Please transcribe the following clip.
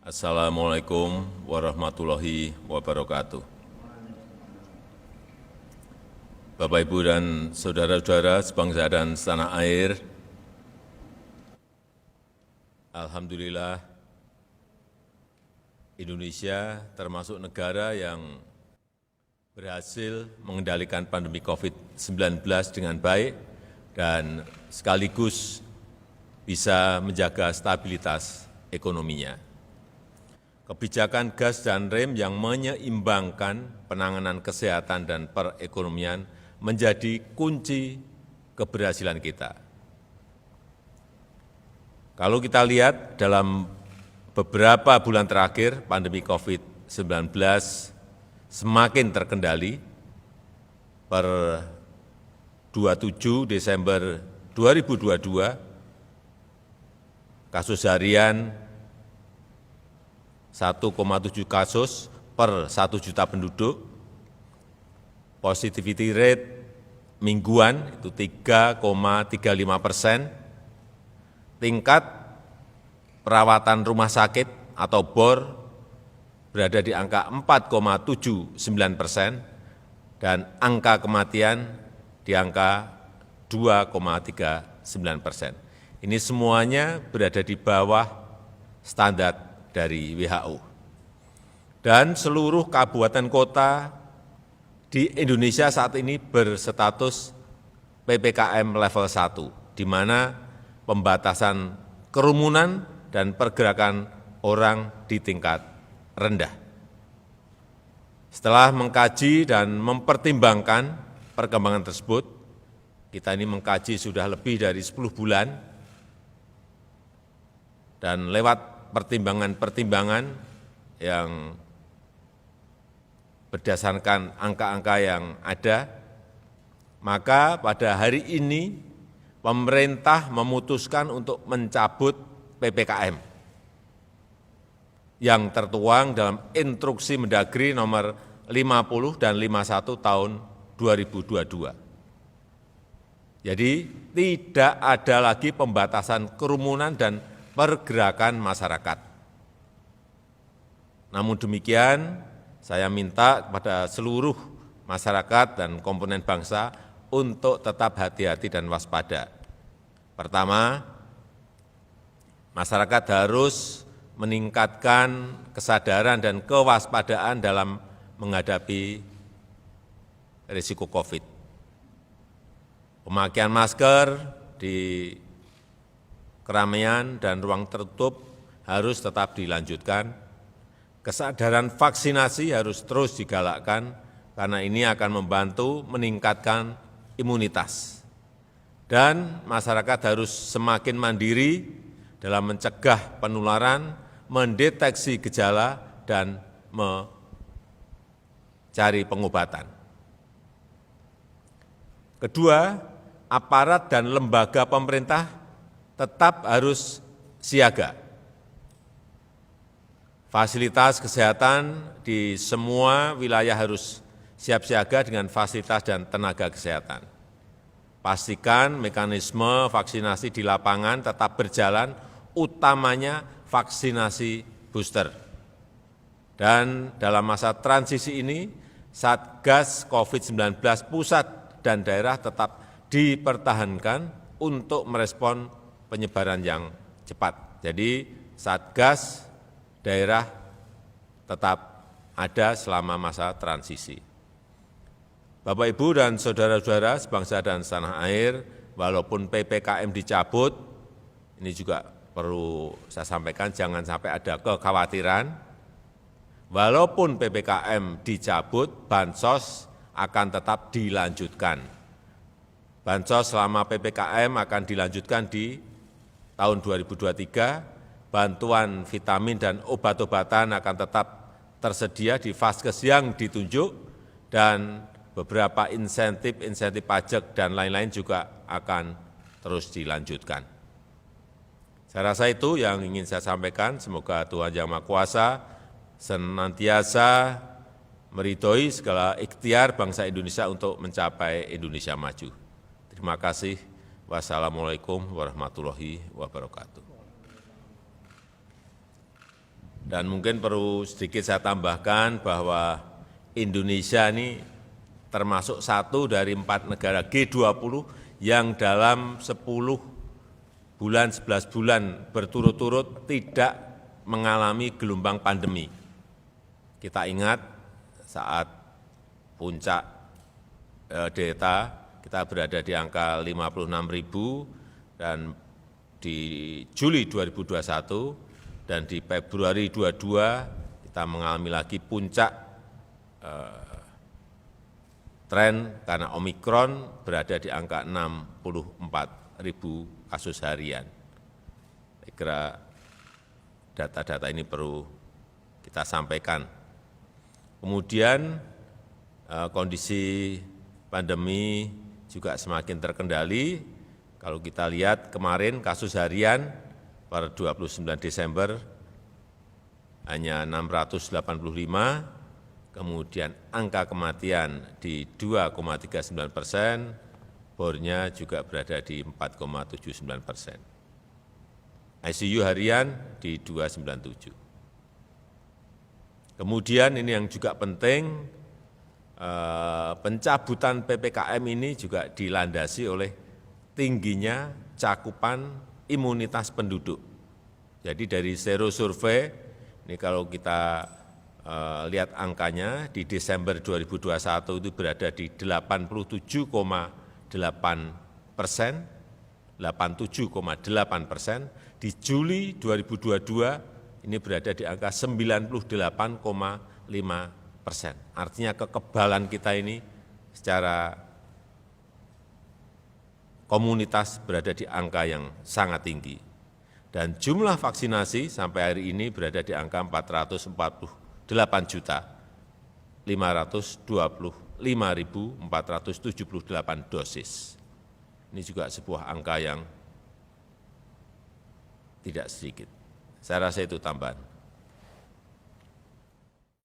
Assalamualaikum warahmatullahi wabarakatuh. Bapak, Ibu, dan saudara-saudara sebangsa dan setanah air, alhamdulillah Indonesia termasuk negara yang berhasil mengendalikan pandemi COVID-19 dengan baik dan sekaligus bisa menjaga stabilitas ekonominya. Kebijakan gas dan rem yang menyeimbangkan penanganan kesehatan dan perekonomian menjadi kunci keberhasilan kita. Kalau kita lihat dalam beberapa bulan terakhir, pandemi COVID-19 semakin terkendali. Per 27 Desember 2022, kasus harian 1,7 kasus per 1 juta penduduk, positivity rate mingguan itu 3,35%, tingkat perawatan rumah sakit atau BOR berada di angka 4,79%, dan angka kematian di angka 2,39%. Ini semuanya berada di bawah standar dari WHO. Dan seluruh kabupaten kota di Indonesia saat ini berstatus PPKM level 1, di mana pembatasan kerumunan dan pergerakan orang di tingkat rendah. Setelah mengkaji dan mempertimbangkan perkembangan tersebut, kita ini mengkaji sudah lebih dari 10 bulan, dan lewat pertimbangan-pertimbangan yang berdasarkan angka-angka yang ada, maka pada hari ini pemerintah memutuskan untuk mencabut PPKM yang tertuang dalam Instruksi Mendagri nomor 50 dan 51 tahun 2022. Jadi tidak ada lagi pembatasan kerumunan dan pergerakan masyarakat. Namun demikian, saya minta kepada seluruh masyarakat dan komponen bangsa untuk tetap hati-hati dan waspada. Pertama, masyarakat harus meningkatkan kesadaran dan kewaspadaan dalam menghadapi risiko COVID. Pemakaian masker di keramaian dan ruang tertutup harus tetap dilanjutkan. Kesadaran vaksinasi harus terus digalakkan, karena ini akan membantu meningkatkan imunitas. Dan masyarakat harus semakin mandiri dalam mencegah penularan, mendeteksi gejala, dan mencari pengobatan. Kedua, aparat dan lembaga pemerintah tetap harus siaga. Fasilitas kesehatan di semua wilayah harus siap siaga dengan fasilitas dan tenaga kesehatan. Pastikan mekanisme vaksinasi di lapangan tetap berjalan, utamanya vaksinasi booster. Dan dalam masa transisi ini, Satgas COVID-19 pusat dan daerah tetap dipertahankan untuk merespon penyebaran yang cepat. Jadi Satgas daerah tetap ada selama masa transisi. Bapak, Ibu, dan saudara-saudara sebangsa dan setanah air, walaupun PPKM dicabut, ini juga perlu saya sampaikan, jangan sampai ada kekhawatiran. Walaupun PPKM dicabut, bansos akan tetap dilanjutkan. Bansos selama PPKM akan dilanjutkan di tahun 2023, bantuan vitamin dan obat-obatan akan tetap tersedia di vaskes yang ditunjuk, dan beberapa insentif pajak dan lain-lain juga akan terus dilanjutkan. Saya rasa itu yang ingin saya sampaikan. Semoga Tuhan Yang Maha Kuasa senantiasa meridhoi segala ikhtiar bangsa Indonesia untuk mencapai Indonesia maju. Terima kasih. Wassalamualaikum warahmatullahi wabarakatuh. Dan mungkin perlu sedikit saya tambahkan bahwa Indonesia ini termasuk satu dari 4 negara G20 yang dalam 10 bulan, 11 bulan berturut-turut tidak mengalami gelombang pandemi. Kita ingat saat puncak Delta kita berada di angka 56.000 dan di Juli 2021 dan di Februari 22 kita mengalami lagi puncak tren karena Omikron berada di angka 64.000 kasus harian. Saya kira data-data ini perlu kita sampaikan. Kemudian kondisi pandemi juga semakin terkendali. Kalau kita lihat kemarin kasus harian per 29 Desember hanya 685, kemudian angka kematian di 2,39%, bornya juga berada di 4,79%. ICU harian di 297. Kemudian ini yang juga penting, pencabutan PPKM ini juga dilandasi oleh tingginya cakupan imunitas penduduk. Jadi dari Sero Survei, ini kalau kita lihat angkanya, di Desember 2021 itu berada di 87,8%, 87,8%, di Juli 2022 ini berada di angka 98,5%. Artinya kekebalan kita ini secara komunitas berada di angka yang sangat tinggi. Dan jumlah vaksinasi sampai hari ini berada di angka 448.525.478 dosis. Ini juga sebuah angka yang tidak sedikit. Saya rasa itu tambahan.